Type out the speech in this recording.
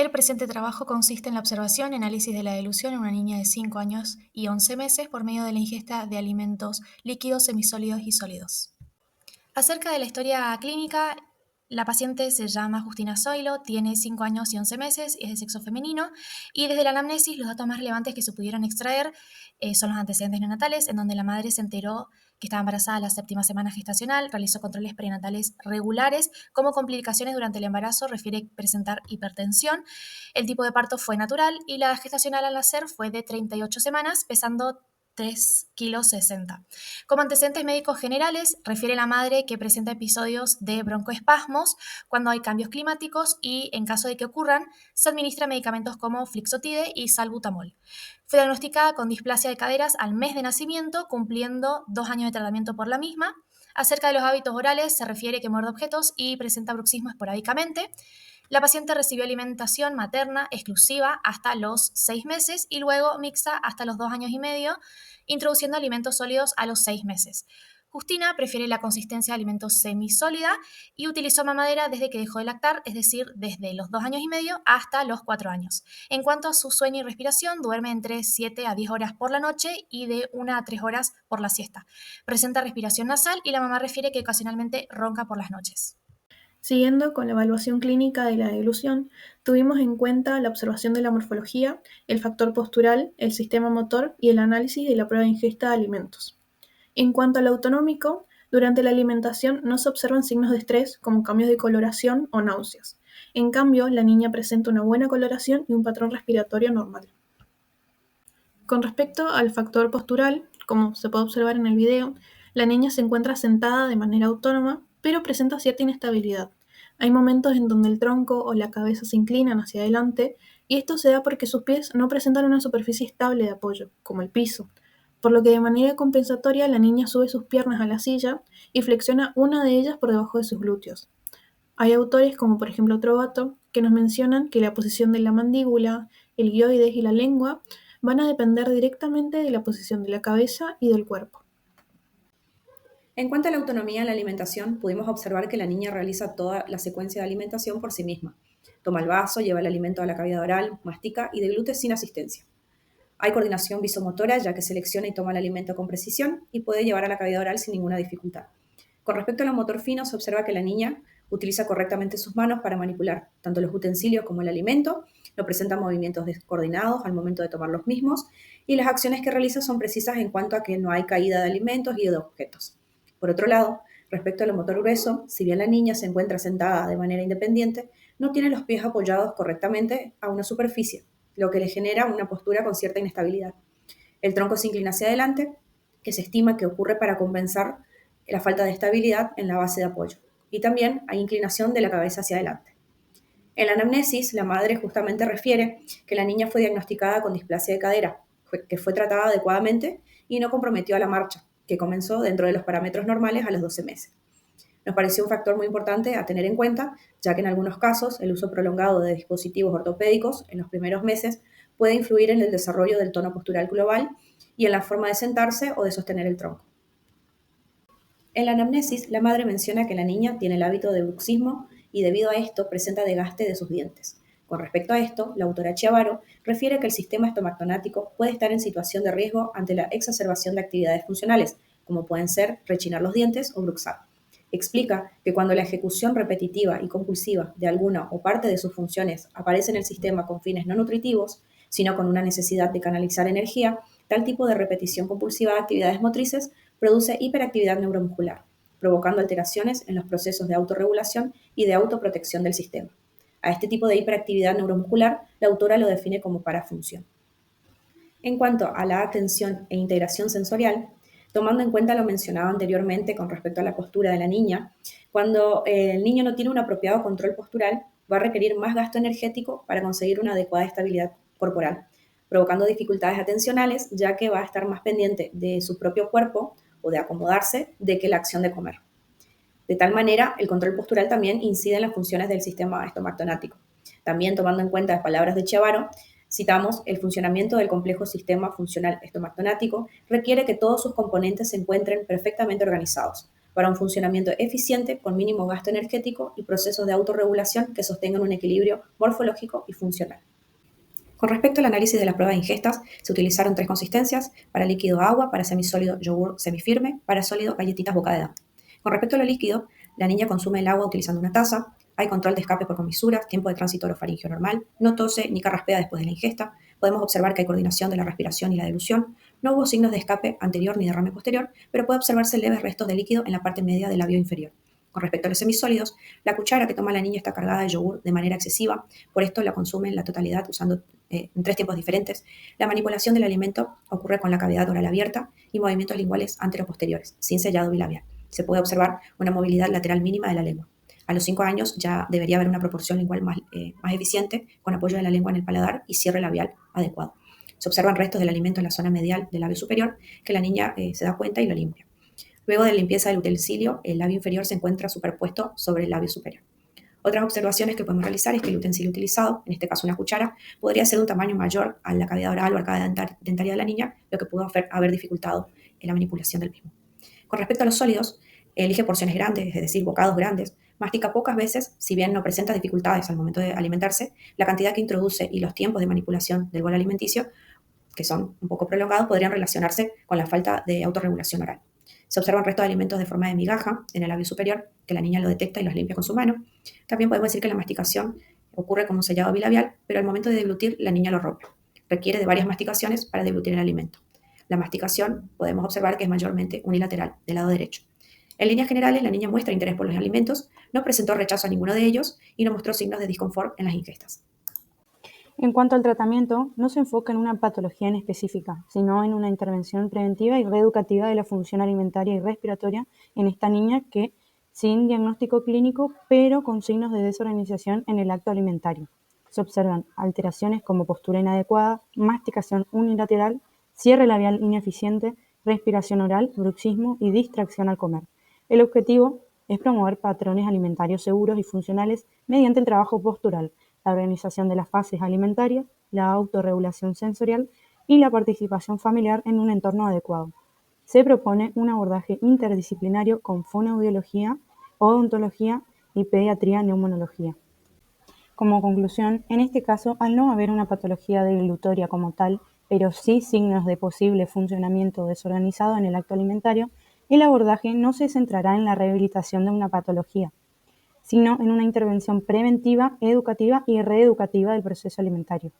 El presente trabajo consiste en la observación y análisis de la deglución en una niña de 5 años y 11 meses por medio de la ingesta de alimentos líquidos, semisólidos y sólidos. Acerca de la historia clínica, la paciente se llama Justina Zoilo, tiene 5 años y 11 meses, es de sexo femenino, y desde la anamnesis los datos más relevantes que se pudieron extraer son los antecedentes neonatales, en donde la madre se enteró que estaba embarazada a la 7ª semana gestacional, realizó controles prenatales regulares, como complicaciones durante el embarazo refiere presentar hipertensión, el tipo de parto fue natural y la gestacional al nacer fue de 38 semanas, pesando 3,60 kilos. Como antecedentes médicos generales, refiere la madre que presenta episodios de broncoespasmos cuando hay cambios climáticos y, en caso de que ocurran, se administra medicamentos como Flixotide y Salbutamol. Fue diagnosticada con displasia de caderas al mes de nacimiento, cumpliendo 2 años de tratamiento por la misma. Acerca de los hábitos orales, se refiere que muerde objetos y presenta bruxismo esporádicamente. La paciente recibió alimentación materna exclusiva hasta los 6 meses y luego mixta hasta los 2 años y medio, introduciendo alimentos sólidos a los 6 meses. Justina prefiere la consistencia de alimentos semisólida y utilizó mamadera desde que dejó de lactar, es decir, desde los 2 años y medio hasta los 4 años. En cuanto a su sueño y respiración, duerme entre 7 a 10 horas por la noche y de 1 a 3 horas por la siesta. Presenta respiración nasal y la mamá refiere que ocasionalmente ronca por las noches. Siguiendo con la evaluación clínica de la deglución, tuvimos en cuenta la observación de la morfología, el factor postural, el sistema motor y el análisis de la prueba de ingesta de alimentos. En cuanto al autonómico, durante la alimentación no se observan signos de estrés como cambios de coloración o náuseas. En cambio, la niña presenta una buena coloración y un patrón respiratorio normal. Con respecto al factor postural, como se puede observar en el video, la niña se encuentra sentada de manera autónoma, pero presenta cierta inestabilidad. Hay momentos en donde el tronco o la cabeza se inclinan hacia adelante y esto se da porque sus pies no presentan una superficie estable de apoyo, como el piso, por lo que de manera compensatoria la niña sube sus piernas a la silla y flexiona una de ellas por debajo de sus glúteos. Hay autores como por ejemplo Trovato que nos mencionan que la posición de la mandíbula, el guioides y la lengua van a depender directamente de la posición de la cabeza y del cuerpo. En cuanto a la autonomía en la alimentación, pudimos observar que la niña realiza toda la secuencia de alimentación por sí misma. Toma el vaso, lleva el alimento a la cavidad oral, mastica y deglute sin asistencia. Hay coordinación visomotora, ya que selecciona y toma el alimento con precisión y puede llevar a la cavidad oral sin ninguna dificultad. Con respecto a lo motor fino, se observa que la niña utiliza correctamente sus manos para manipular tanto los utensilios como el alimento, no presenta movimientos descoordinados al momento de tomar los mismos, y las acciones que realiza son precisas en cuanto a que no hay caída de alimentos y de objetos. Por otro lado, respecto a lo motor grueso, si bien la niña se encuentra sentada de manera independiente, no tiene los pies apoyados correctamente a una superficie, lo que le genera una postura con cierta inestabilidad. El tronco se inclina hacia adelante, que se estima que ocurre para compensar la falta de estabilidad en la base de apoyo. Y también hay inclinación de la cabeza hacia adelante. En la anamnesis, la madre justamente refiere que la niña fue diagnosticada con displasia de cadera, que fue tratada adecuadamente y no comprometió a la marcha, que comenzó dentro de los parámetros normales a los 12 meses. Nos pareció un factor muy importante a tener en cuenta, ya que en algunos casos el uso prolongado de dispositivos ortopédicos en los primeros meses puede influir en el desarrollo del tono postural global y en la forma de sentarse o de sostener el tronco. En la anamnesis, la madre menciona que la niña tiene el hábito de bruxismo y debido a esto presenta desgaste de sus dientes. Con respecto a esto, la autora Chiavaro refiere que el sistema estomactonático puede estar en situación de riesgo ante la exacerbación de actividades funcionales, como pueden ser rechinar los dientes o bruxar. Explica que cuando la ejecución repetitiva y compulsiva de alguna o parte de sus funciones aparece en el sistema con fines no nutritivos, sino con una necesidad de canalizar energía, tal tipo de repetición compulsiva de actividades motrices produce hiperactividad neuromuscular, provocando alteraciones en los procesos de autorregulación y de autoprotección del sistema. A este tipo de hiperactividad neuromuscular, la autora lo define como parafunción. En cuanto a la atención e integración sensorial, tomando en cuenta lo mencionado anteriormente con respecto a la postura de la niña, cuando el niño no tiene un apropiado control postural, va a requerir más gasto energético para conseguir una adecuada estabilidad corporal, provocando dificultades atencionales, ya que va a estar más pendiente de su propio cuerpo o de acomodarse de que la acción de comer. De tal manera, el control postural también incide en las funciones del sistema estomactonático. También, tomando en cuenta las palabras de Chiavaro, citamos, el funcionamiento del complejo sistema funcional estomactonático requiere que todos sus componentes se encuentren perfectamente organizados, para un funcionamiento eficiente con mínimo gasto energético y procesos de autorregulación que sostengan un equilibrio morfológico y funcional. Con respecto al análisis de la prueba de ingestas, se utilizaron 3 consistencias: para líquido agua, para semisólido yogur semifirme, para sólido galletitas boca de dama. Con respecto a lo líquido, la niña consume el agua utilizando una taza, hay control de escape por comisuras, tiempo de tránsito orofaringeo normal, no tose ni carraspea después de la ingesta, podemos observar que hay coordinación de la respiración y la dilución, no hubo signos de escape anterior ni derrame posterior, pero puede observarse leves restos de líquido en la parte media del labio inferior. Con respecto a los semisólidos, la cuchara que toma la niña está cargada de yogur de manera excesiva, por esto la consume en la totalidad usando en 3 tiempos diferentes. La manipulación del alimento ocurre con la cavidad oral abierta y movimientos linguales anteroposteriores, sin sellado bilabial. Se puede observar una movilidad lateral mínima de la lengua. A los 5 años ya debería haber una proporción lingual más eficiente, con apoyo de la lengua en el paladar y cierre labial adecuado. Se observan restos del alimento en la zona medial del labio superior, que la niña se da cuenta y lo limpia. Luego de la limpieza del utensilio, el labio inferior se encuentra superpuesto sobre el labio superior. Otras observaciones que podemos realizar es que el utensilio utilizado, en este caso una cuchara, podría ser de un tamaño mayor a la cavidad oral o arcada dentaria de la niña, lo que pudo haber dificultado la manipulación del mismo. Con respecto a los sólidos, elige porciones grandes, es decir, bocados grandes, mastica pocas veces, si bien no presenta dificultades al momento de alimentarse, la cantidad que introduce y los tiempos de manipulación del bol alimenticio, que son un poco prolongados, podrían relacionarse con la falta de autorregulación oral. Se observan restos de alimentos de forma de migaja en el labio superior, que la niña lo detecta y los limpia con su mano. También podemos decir que la masticación ocurre con un sellado bilabial, pero al momento de deglutir la niña lo rompe. Requiere de varias masticaciones para deglutir el alimento. La masticación podemos observar que es mayormente unilateral, del lado derecho. En líneas generales, la niña muestra interés por los alimentos, no presentó rechazo a ninguno de ellos y no mostró signos de disconfort en las ingestas. En cuanto al tratamiento, no se enfoca en una patología en específica, sino en una intervención preventiva y reeducativa de la función alimentaria y respiratoria en esta niña que, sin diagnóstico clínico, pero con signos de desorganización en el acto alimentario. Se observan alteraciones como postura inadecuada, masticación unilateral, cierre labial ineficiente, respiración oral, bruxismo y distracción al comer. El objetivo es promover patrones alimentarios seguros y funcionales mediante el trabajo postural, la organización de las fases alimentarias, la autorregulación sensorial y la participación familiar en un entorno adecuado. Se propone un abordaje interdisciplinario con fonoaudiología, odontología y pediatría-neumonología. Como conclusión, en este caso, al no haber una patología deglutoria como tal, pero sí signos de posible funcionamiento desorganizado en el acto alimentario, el abordaje no se centrará en la rehabilitación de una patología, sino en una intervención preventiva, educativa y reeducativa del proceso alimentario.